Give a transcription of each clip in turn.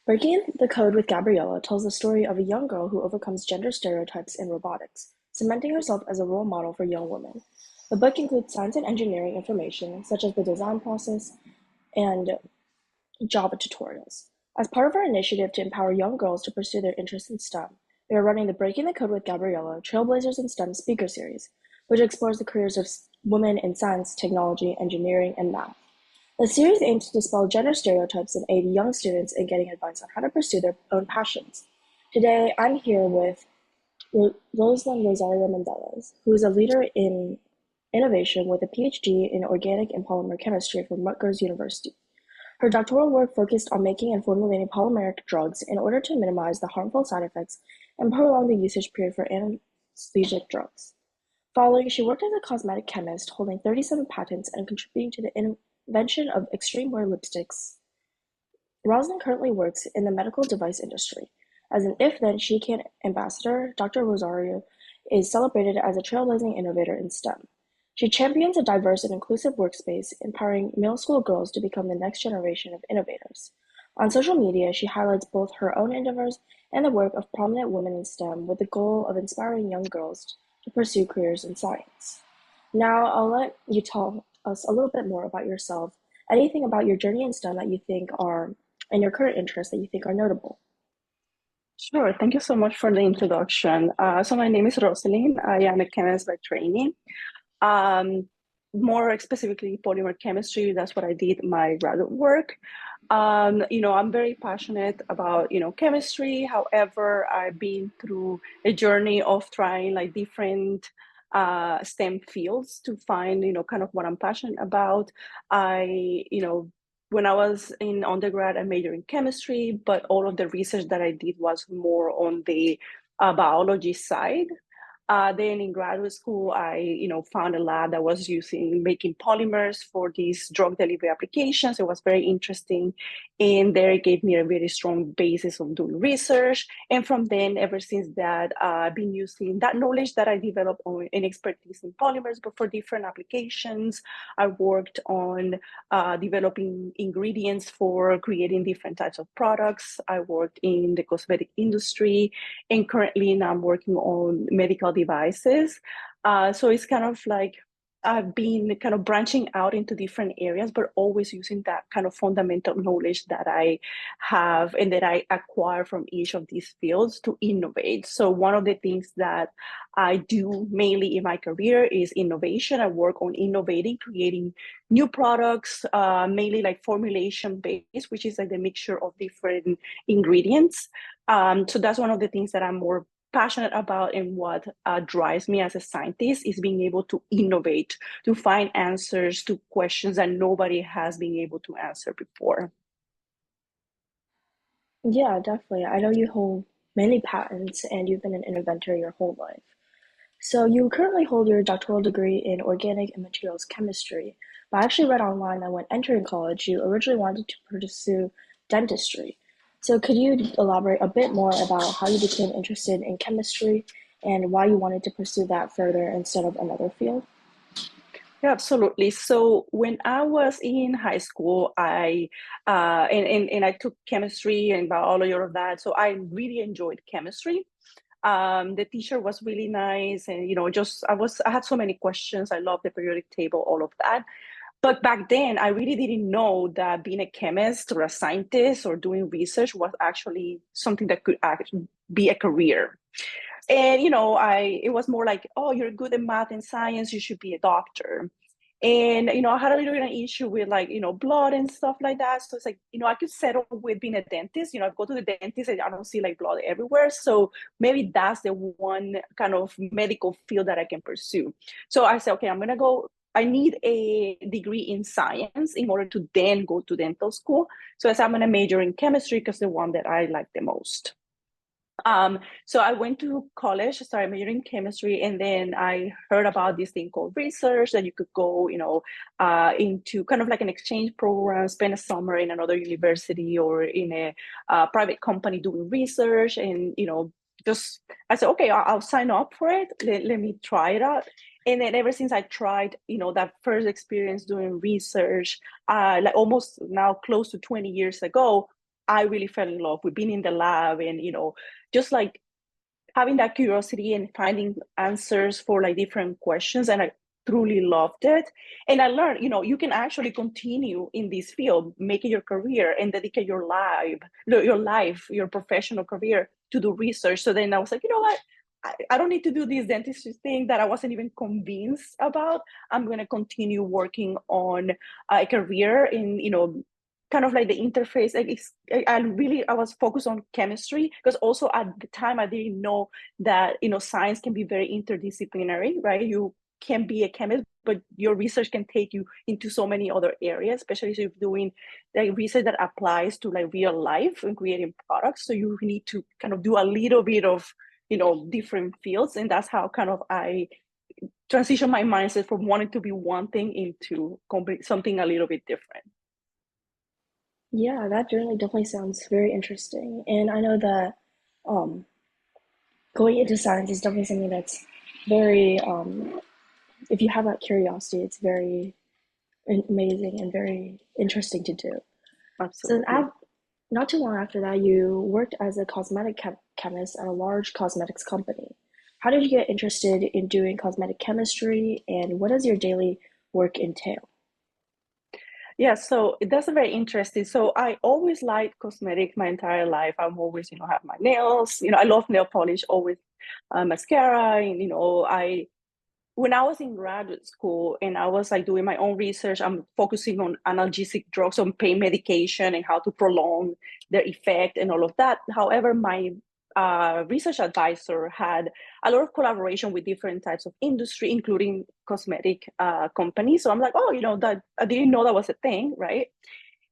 Breaking the Code with Gabriella tells the story of a young girl who overcomes gender stereotypes in robotics, cementing herself as a role model for young women. The book includes science and engineering information, such as the design process and Java tutorials. As part of our initiative to empower young girls to pursue their interests in STEM, we are running the Breaking the Code with Gabriella Trailblazers in STEM speaker series, which explores the careers of women in science, technology, engineering, and math. The series aims to dispel gender stereotypes and aid young students in getting advice on how to pursue their own passions. Today, I'm here with Roselin Rosario Mendelez, who is a leader in innovation with a PhD in organic and polymer chemistry from Rutgers University. Her doctoral work focused on making and formulating polymeric drugs in order to minimize the harmful side effects and prolong the usage period for anesthetic drugs. Following, she worked as a cosmetic chemist, holding 37 patents and contributing to the invention of extreme wear lipsticks. Roselin currently works in the medical device industry. As an If Then She Can ambassador, Dr. Rosario is celebrated as a trailblazing innovator in STEM. She champions a diverse and inclusive workspace, empowering middle school girls to become the next generation of innovators. On social media, she highlights both her own endeavors and the work of prominent women in STEM with the goal of inspiring young girls to pursue careers in science. Now, I'll let you tell us a little bit more about yourself, anything about your journey in STEM that you think are, and your current interests that you think are notable. Sure. Thank you so much for the introduction. So my name is Roselin. I am a chemist by training. Um, More specifically, polymer chemistry. That's what I did my graduate work. I'm very passionate about, chemistry. However, I've been through a journey of trying like different STEM fields to find, kind of what I'm passionate about. When I was in undergrad, I majored in chemistry, but all of the research that I did was more on the biology side. Then in graduate school, I found a lab that was making polymers for these drug delivery applications. It was very interesting, and there it gave me a very strong basis of doing research. And from then, ever since that, I've been using that knowledge that I developed in expertise in polymers, but for different applications. I worked on developing ingredients for creating different types of products. I worked in the cosmetic industry, and currently now I'm working on medical devices. So it's kind of like I've been kind of branching out into different areas, but always using that kind of fundamental knowledge that I have and that I acquire from each of these fields to innovate. So one of the things that I do mainly in my career is innovation. I work on innovating, creating new products, mainly like formulation based, which is like the mixture of different ingredients. So that's one of the things that I'm more passionate about, and what drives me as a scientist is being able to innovate, to find answers to questions that nobody has been able to answer before. Yeah, definitely. I know you hold many patents and you've been an inventor your whole life. So you currently hold your doctoral degree in organic and materials chemistry, but I actually read online that when entering college, you originally wanted to pursue dentistry. So could you elaborate a bit more about how you became interested in chemistry and why you wanted to pursue that further instead of another field? Yeah, absolutely. So when I was in high school, I took chemistry and biology, all of that. So I really enjoyed chemistry. The teacher was really nice, and just I had so many questions. I loved the periodic table, all of that. But back then, I really didn't know that being a chemist or a scientist or doing research was actually something that could actually be a career. And I it was more like, oh, you're good at math and science, you should be a doctor. And I had a little bit of an issue with like blood and stuff like that. So it's like I could settle with being a dentist. I go to the dentist and I don't see like blood everywhere. So maybe that's the one kind of medical field that I can pursue. So I said, okay, I'm gonna go. I need a degree in science in order to then go to dental school. So I said I'm gonna major in chemistry because the one that I like the most. So I went to college, started majoring in chemistry, and then I heard about this thing called research that you could go, into kind of like an exchange program, spend a summer in another university or in a private company doing research, and just I said, okay, I'll sign up for it. Let me try it out. And then ever since I tried, that first experience doing research, like almost now close to 20 years ago, I really fell in love with being in the lab and, just like having that curiosity and finding answers for like different questions. And I truly loved it. And I learned, you can actually continue in this field, make it your career and dedicate your professional career to do research. So then I was like, you know what? I don't need to do this dentistry thing that I wasn't even convinced about. I'm going to continue working on a career in, kind of like the interface. Like I was focused on chemistry because also at the time I didn't know that, science can be very interdisciplinary, right? You can be a chemist, but your research can take you into so many other areas, especially if you're doing like research that applies to like real life and creating products. So you need to kind of do a little bit of, different fields. And that's how kind of I transition my mindset from wanting to be one thing into something a little bit different. Yeah, that journey definitely sounds very interesting. And I know that um, going into science is definitely something that's very, if you have that curiosity, it's very amazing and very interesting to do. So Absolutely. not too long after that, you worked as a chemist at a large cosmetics company. How did you get interested in doing cosmetic chemistry, and what does your daily work entail? Yeah, so that's a very interesting. So I always liked cosmetic my entire life. I'm always, have my nails. I love nail polish, always mascara, and I when I was in graduate school and I was like doing my own research, I'm focusing on analgesic drugs, on pain medication and how to prolong their effect and all of that. However, my research advisor had a lot of collaboration with different types of industry, including cosmetic companies. So I'm like, oh, that I didn't know that was a thing, right?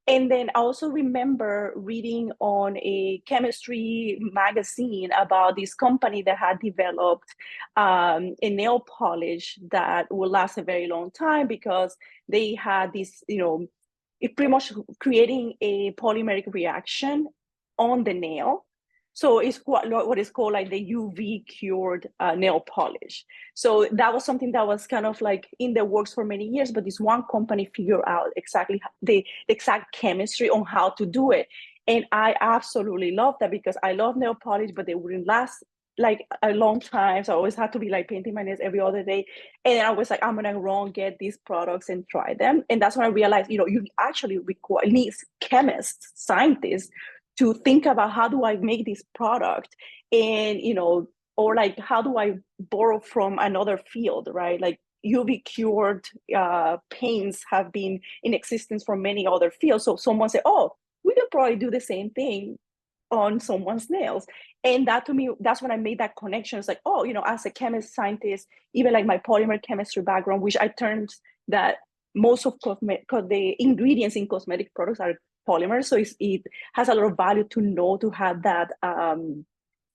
And then I also remember reading on a chemistry magazine about this company that had developed a nail polish that would last a very long time because they had this, it pretty much creating a polymeric reaction on the nail. So it's what is called like the UV cured nail polish. So that was something that was kind of like in the works for many years, but this one company figured out exactly the exact chemistry on how to do it. And I absolutely love that because I love nail polish, but they wouldn't last like a long time. So I always had to be like painting my nails every other day. And then I was like, I'm gonna run get these products and try them. And that's when I realized, you actually require needs chemists, scientists to think about how do I make this product and or like how do I borrow from another field, right? Like UV cured paints have been in existence for many other fields. So someone said, oh, we can probably do the same thing on someone's nails. And that to me, that's when I made that connection. It's like, oh, as a chemist, scientist, even like my polymer chemistry background, which I turned that most of the ingredients in cosmetic products are polymers. So it has a lot of value to know, to have that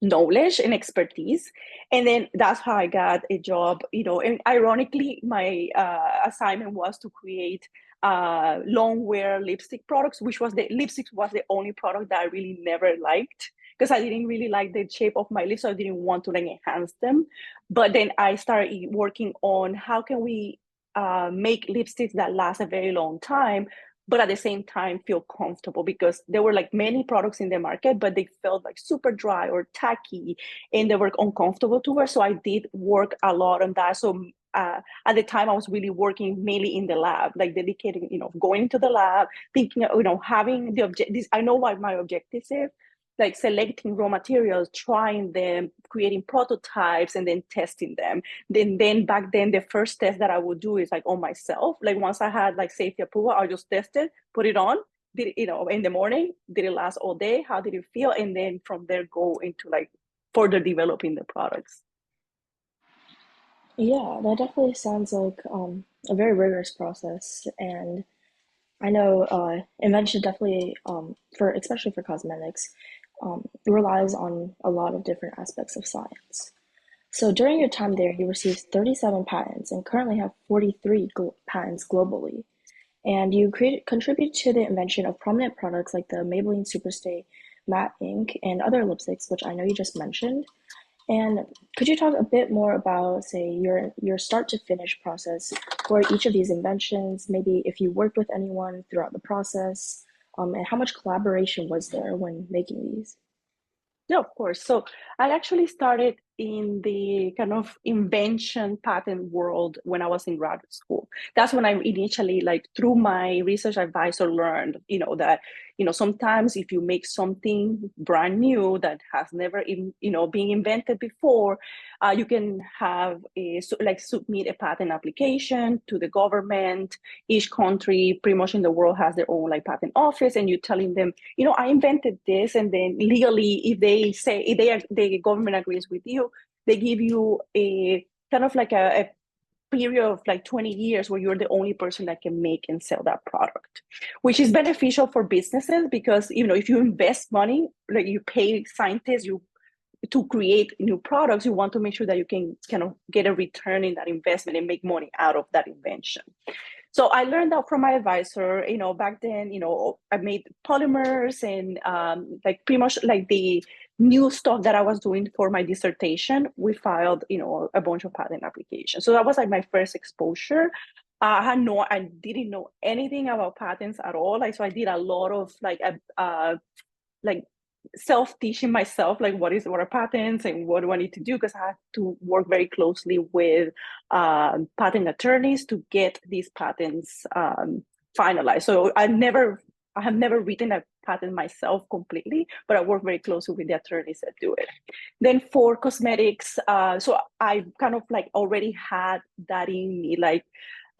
knowledge and expertise. And then that's how I got a job, and ironically, my assignment was to create long wear lipstick products, which was the lipstick was the only product that I really never liked because I didn't really like the shape of my lips, so I didn't want to like enhance them. But then I started working on how can we make lipsticks that last a very long time, but at the same time feel comfortable because there were like many products in the market, but they felt like super dry or tacky and they were uncomfortable to wear. So I did work a lot on that. So at the time I was really working mainly in the lab, like dedicating, going to the lab, thinking, having the objectives. I know what my objectives is, like selecting raw materials, trying them, creating prototypes, and then testing them. Then back then, the first test that I would do is like on myself. Like once I had like safety approval, I just test it, put it on. Did it, in the morning? Did it last all day? How did it feel? And then from there, go into like further developing the products. Yeah, that definitely sounds like a very rigorous process, and I know invention definitely for especially for cosmetics relies on a lot of different aspects of science. So during your time there, you received 37 patents and currently have 43 patents globally. And you contribute to the invention of prominent products like the Maybelline Superstay Matte Ink and other lipsticks, which I know you just mentioned. And could you talk a bit more about, say, your start to finish process for each of these inventions? Maybe if you worked with anyone throughout the process, And how much collaboration was there when making these? Yeah, of course. So I actually started in the kind of invention patent world when I was in graduate school. That's when I initially, like through my research advisor, learned, that, sometimes if you make something brand new that has never, been invented before, you can have like submit a patent application to the government. Each country pretty much in the world has their own like patent office, and you're telling them, I invented this, and then legally, if they say if the government agrees with you, they give you a kind of like a period of like 20 years where you're the only person that can make and sell that product, which is beneficial for businesses because if you invest money, like you pay scientists, you to create new products, you want to make sure that you can kind of get a return in that investment and make money out of that invention. So I learned that from my advisor. Back then, I made polymers and like pretty much like the new stuff that I was doing for my dissertation. We filed, a bunch of patent applications. So that was like my first exposure. I didn't know anything about patents at all. Like, so I did a lot of like self-teaching myself, like what are patents and what do I need to do, because I had to work very closely with patent attorneys to get these patents finalized. So I have never written a patent myself completely, but I work very closely with the attorneys that do it. Then for cosmetics, so I kind of like already had that in me, like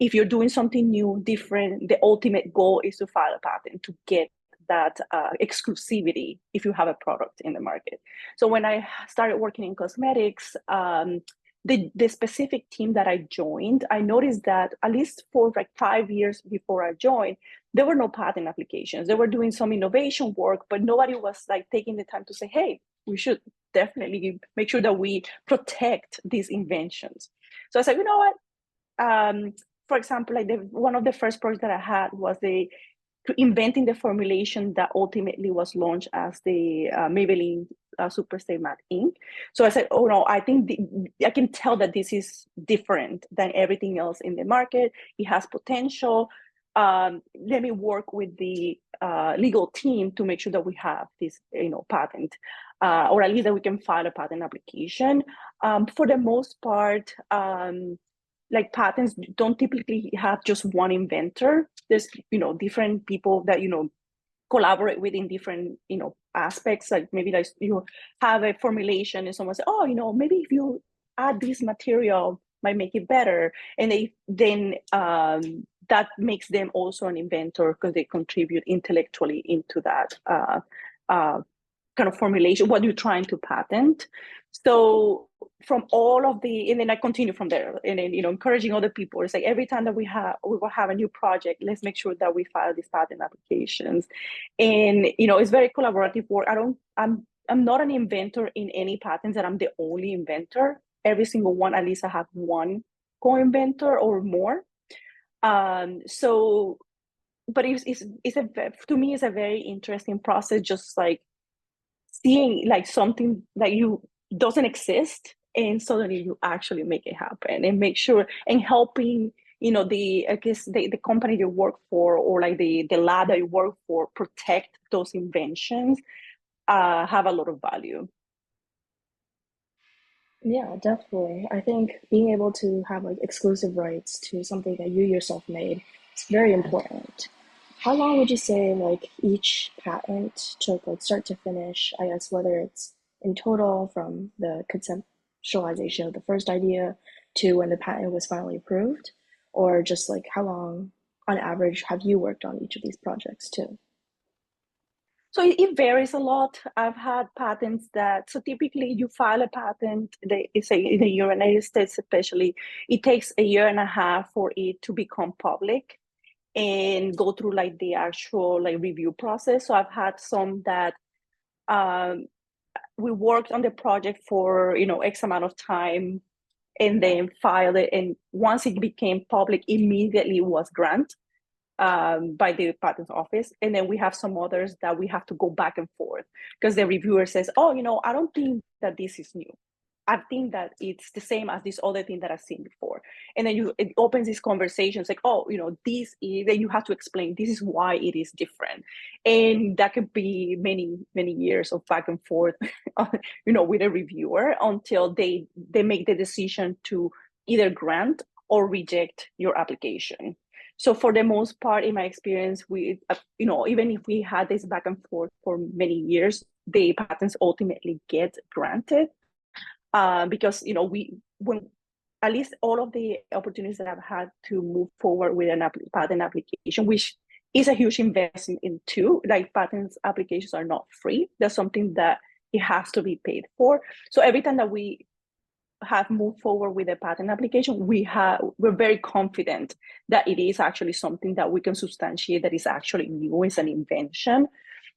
if you're doing something new, different, the ultimate goal is to file a patent to get that exclusivity if you have a product in the market. So when I started working in cosmetics, the specific team that I joined, I noticed that at least for like 5 years before I joined, there were no patent applications. They were doing some innovation work, but nobody was like taking the time to say, hey, we should definitely make sure that we protect these inventions. So I said, you know what? For example, like one of the first projects that I had was inventing the formulation that ultimately was launched as the Maybelline Superstay Matte Ink. So I said, oh no, I think I can tell that this is different than everything else in the market. It has potential. Let me work with the legal team to make sure that we have this, patent, or at least that we can file a patent application. For the most part, like patents don't typically have just one inventor. There's different people that collaborate with in different aspects. Like maybe like you have a formulation and someone say, oh, maybe if you add this material might make it better, and then that makes them also an inventor because they contribute intellectually into that kind of formulation, what you're trying to patent. So from all of and then I continue from there, and then encouraging other people. It's like every time that we will have a new project, let's make sure that we file these patent applications. And it's very collaborative work. I'm not an inventor in any patents that I'm the only inventor. Every single one, at least I have one co-inventor or more. So but to me it's a very interesting process, just like seeing like something that you doesn't exist and suddenly you actually make it happen and make sure and helping the company you work for, or like the lab that you work for, protect those inventions, have a lot of value. Yeah, definitely. I think being able to have like exclusive rights to something that you yourself made is very important. How long would you say like each patent took, like start to finish? I guess whether it's in total from the conceptualization of the first idea to when the patent was finally approved, or just like how long on average have you worked on each of these projects too? So it varies a lot. I've had patents so typically you file a patent, say in the United States especially, it takes a year and a half for it to become public and go through like the actual like review process. So I've had some that um, we worked on the project for X amount of time and then filed it, and once it became public, immediately was granted by the patent office. And then we have some others that we have to go back and forth because the reviewer says, oh, I don't think that this is new. I think that it's the same as this other thing that I've seen before. And then it opens these conversations like, oh, this is, then you have to explain this is why it is different. And that could be many, many years of back and forth, with a reviewer until they make the decision to either grant or reject your application. So for the most part, in my experience, even if we had this back and forth for many years, the patents ultimately get granted because we when at least all of the opportunities that I've had to move forward with an patent application, which is a huge investment in too. Like patents applications are not free. That's something that it has to be paid for. So every time that we have moved forward with a patent application, we're very confident that it is actually something that we can substantiate that is actually new, is an invention.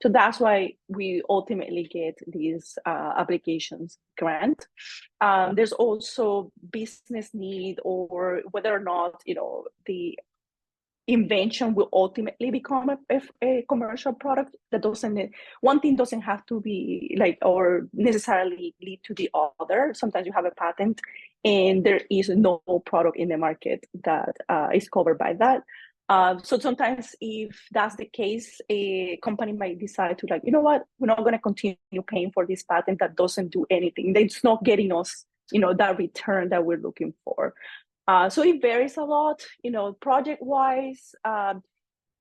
So that's why we ultimately get these applications grant. There's also business need, or whether or not the invention will ultimately become a commercial product. That doesn't, one thing doesn't have to be like or necessarily lead to the other. Sometimes you have a patent and there is no product in the market that is covered by that. So sometimes if that's the case, a company might decide to like, you know what, we're not going to continue paying for this patent that doesn't do anything. It's not getting us, that return that we're looking for. So it varies a lot, project-wise.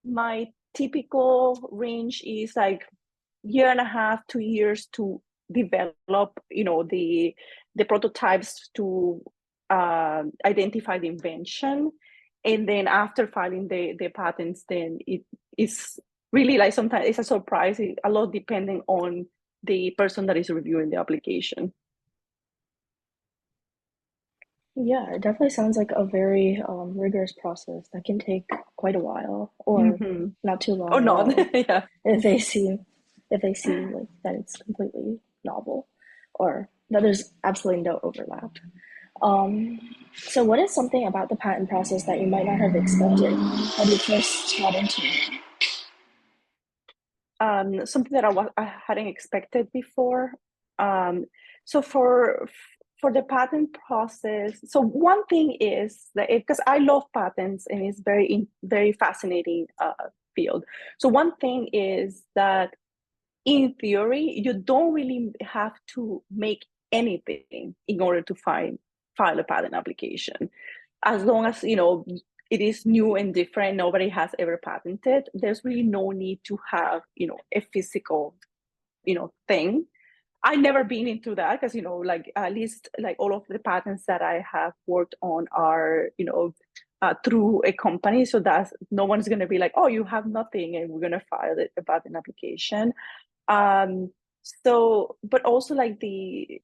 My typical range is like year and a half, 2 years to develop, the prototypes to identify the invention. And then after filing the patents, then it is really like sometimes it's a surprise, a lot depending on the person that is reviewing the application. Yeah, it definitely sounds like a very rigorous process that can take quite a while, or Mm-hmm. not too Or long at not, all, yeah. if they see like that it's completely novel, or that there's absolutely no overlap. Um, so what is something about the patent process that you might not have expected when you first got into it? Something that I hadn't expected before. Um, so for the patent process, so one thing is that because I love patents and it's very fascinating field. So one thing is that in theory, you don't really have to make anything in order to file a patent application. As long as it is new and different, nobody has ever patented, there's really no need to have a physical thing. I never been into that because like at least like all of the patents that I have worked on are through a company, so that's no one's going to be like, oh, you have nothing and we're going to file a patent application. So but also like the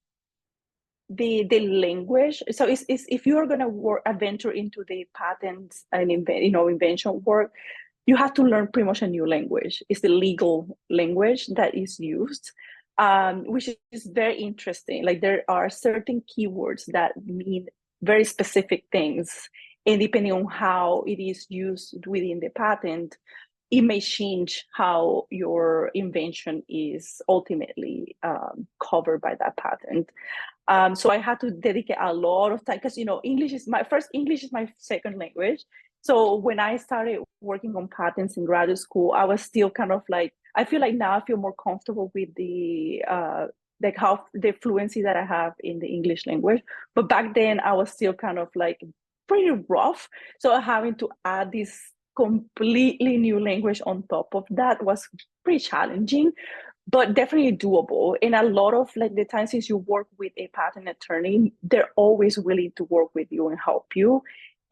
language. So it's if you are going to venture into the patents and invention work, you have to learn pretty much a new language. It's the legal language that is used, which is very interesting. Like there are certain keywords that mean very specific things, and depending on how it is used within the patent, it may change how your invention is ultimately covered by that patent. So I had to dedicate a lot of time because English is my second language. So when I started working on patents in graduate school, I was still kind of like, I feel like now I feel more comfortable with the like how the fluency that I have in the English language. But back then I was still kind of like pretty rough. So having to add this completely new language on top of that was pretty challenging, but definitely doable. And a lot of like the times since you work with a patent attorney, they're always willing to work with you and help you.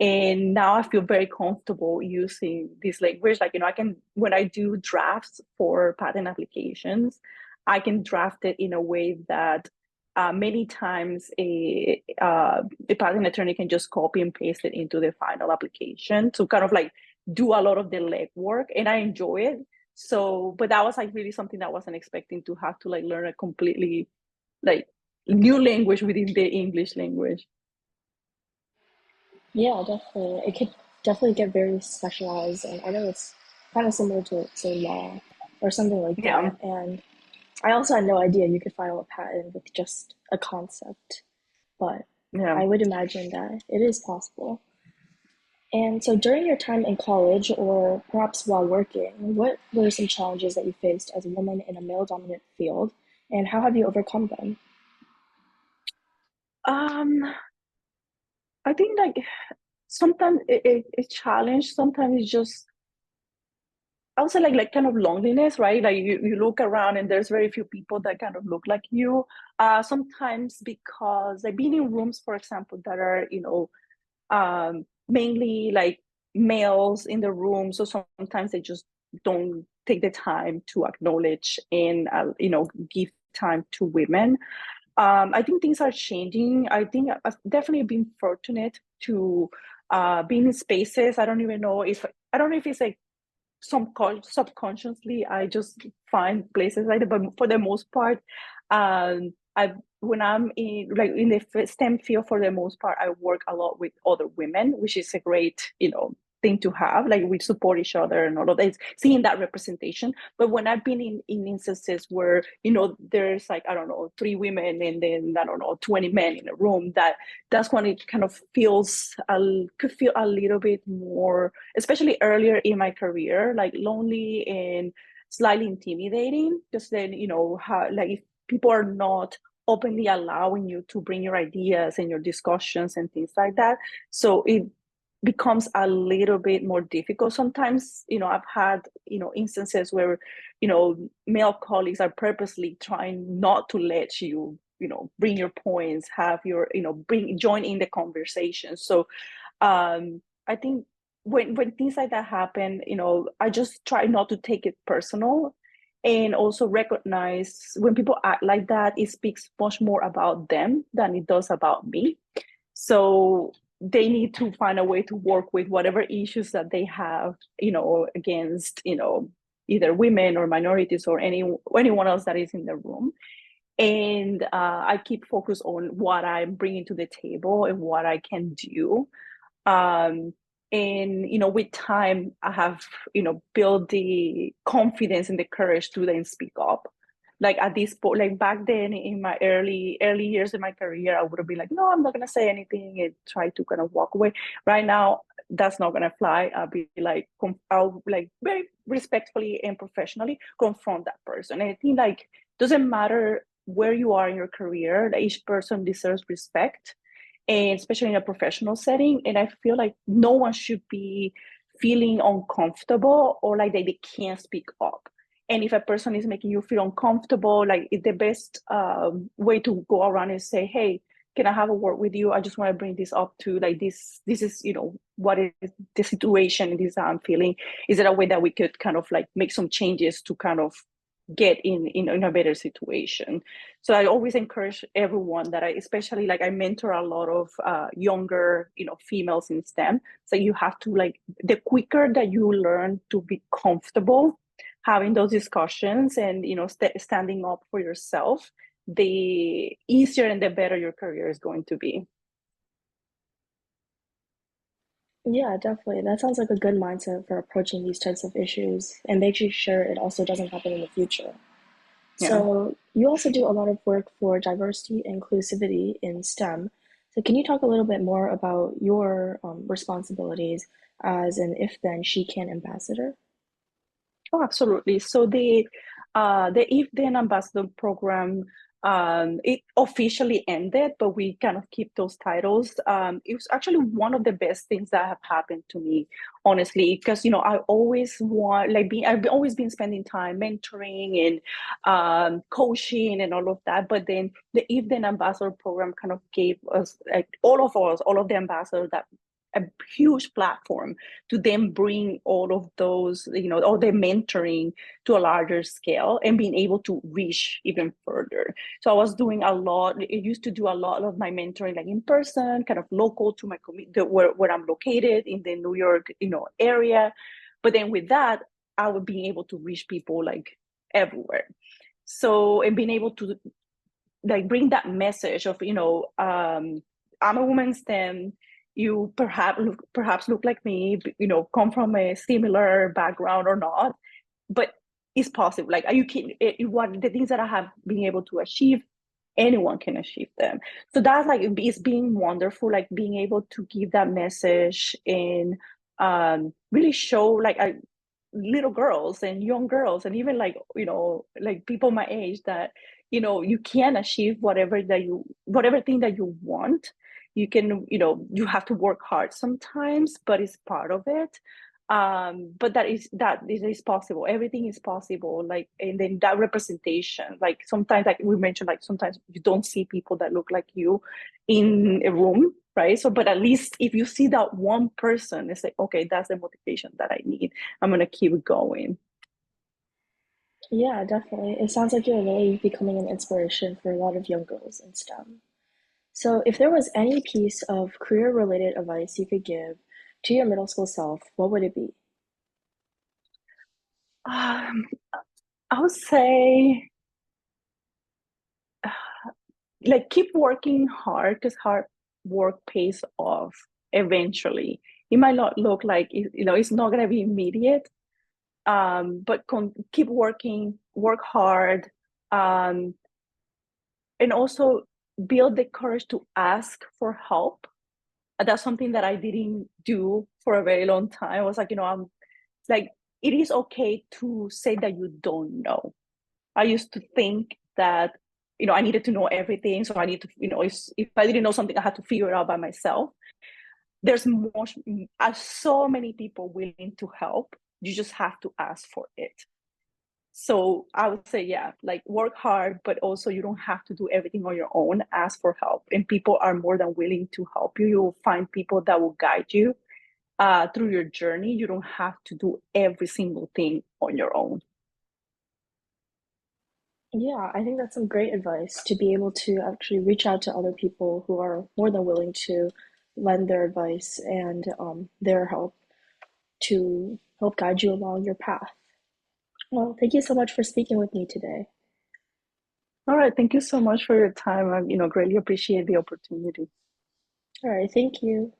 And now I feel very comfortable using this language. Like, I can, when I do drafts for patent applications, I can draft it in a way that many times a patent attorney can just copy and paste it into the final application to kind of like do a lot of the legwork, and I enjoy it. So, but that was like really something that I wasn't expecting, to have to like learn a completely like new language within the English language. Yeah, definitely. It could definitely get very specialized, and I know it's kind of similar to say law or something like Yeah. that. And I also had no idea you could file a patent with just a concept. but Yeah. I would imagine that it is possible. And so during your time in college or perhaps while working, what were some challenges that you faced as a woman in a male-dominant field, and how have you overcome them? Um, I think like sometimes it's challenge. Sometimes it's just I would say like kind of loneliness, right? Like you look around and there's very few people that kind of look like you. Sometimes because I've been in rooms, for example, that are, mainly like males in the room. So sometimes they just don't take the time to acknowledge and, give time to women. I think things are changing. I think I've definitely been fortunate to be in spaces. I don't know if it's like subconsciously I just find places like that, but for the most part, I when I'm in like in the STEM field, for the most part I work a lot with other women, which is a great thing to have. Like we support each other and all of that, seeing that representation. But when I've been in instances where there's like, I don't know, three women and then, I don't know, 20 men in a room, that's when it kind of could feel a little bit more, especially earlier in my career, like lonely and slightly intimidating. Because then, how, like, if people are not openly allowing you to bring your ideas and your discussions and things like that, so it becomes a little bit more difficult. Sometimes, I've had, instances where, male colleagues are purposely trying not to let you, bring your points, have your, join in the conversation. So I think when things like that happen, I just try not to take it personal, and also recognize when people act like that, it speaks much more about them than it does about me. So they need to find a way to work with whatever issues that they have, against, either women or minorities or anyone else that is in the room. And I keep focused on what I'm bringing to the table and what I can do. um, and with time I have built the confidence and the courage to then speak up. Like at this point, like back then in my early years in my career, I would have been like, no, I'm not going to say anything and try to kind of walk away. Right now that's not going to fly. I'll be like, I'll like very respectfully and professionally confront that person. And I think like doesn't matter where you are in your career, that each person deserves respect, and especially in a professional setting. And I feel like no one should be feeling uncomfortable or like they can't speak up. And if a person is making you feel uncomfortable, like the best way to go around is say, hey, can I have a word with you? I just want to bring this up to like this is, what is the situation, and this is how I'm feeling. Is there a way that we could kind of like make some changes to kind of get in a better situation? So I always encourage everyone that especially like I mentor a lot of younger, females in STEM. So you have to like, the quicker that you learn to be comfortable having those discussions and, standing up for yourself, the easier and the better your career is going to be. Yeah, definitely. That sounds like a good mindset for approaching these types of issues and making sure it also doesn't happen in the future. Yeah. So, you also do a lot of work for diversity and inclusivity in STEM. So, can you talk a little bit more about your responsibilities as an If Then She Can ambassador? Oh, absolutely. So the If Then Ambassador program, it officially ended, but we kind of keep those titles. It was actually one of the best things that have happened to me, honestly, because I always want like I've always been spending time mentoring and coaching and all of that. But then the If Then Ambassador program kind of gave us, like all of us, all of the ambassadors, that a huge platform to then bring all of those, all the mentoring to a larger scale and being able to reach even further. So I was doing a lot. It used to do a lot of my mentoring like in person, kind of local to my community, where I'm located in the New York, area. But then with that, I would be able to reach people like everywhere. So, and being able to like bring that message of, I'm a woman STEM. You perhaps look like me, come from a similar background or not, but it's possible. Like you can, what the things that I have been able to achieve, anyone can achieve them. So that's like it's being wonderful, like being able to give that message and really show like little girls and young girls and even like like people my age that you can achieve whatever thing that you want. You can, you have to work hard sometimes, but it's part of it. But that is possible. Everything is possible. Like, and then that representation, like sometimes, like we mentioned, like sometimes you don't see people that look like you in a room, right? So but at least if you see that one person, it's like, okay, that's the motivation that I need. I'm gonna keep going. Yeah, definitely. It sounds like you're really becoming an inspiration for a lot of young girls in STEM. So, if there was any piece of career-related advice you could give to your middle school self, what would it be? um, I would say like keep working hard because hard work pays off eventually. It might not look like it's not gonna be immediate, but keep working, work hard, um, and also build the courage to ask for help. That's something that I didn't do for a very long time. I was like, I'm like, it is okay to say that you don't know. I used to think that, I needed to know everything. So I need to, if I didn't know something, I had to figure it out by myself. There's more, so many people willing to help. You just have to ask for it. So I would say, yeah, like work hard, but also you don't have to do everything on your own. Ask for help, and people are more than willing to help you. You'll find people that will guide you through your journey. You don't have to do every single thing on your own. Yeah, I think that's some great advice to be able to actually reach out to other people who are more than willing to lend their advice and their help to help guide you along your path. Well, thank you so much for speaking with me today. All right. Thank you so much for your time. I, greatly appreciate the opportunity. All right, thank you.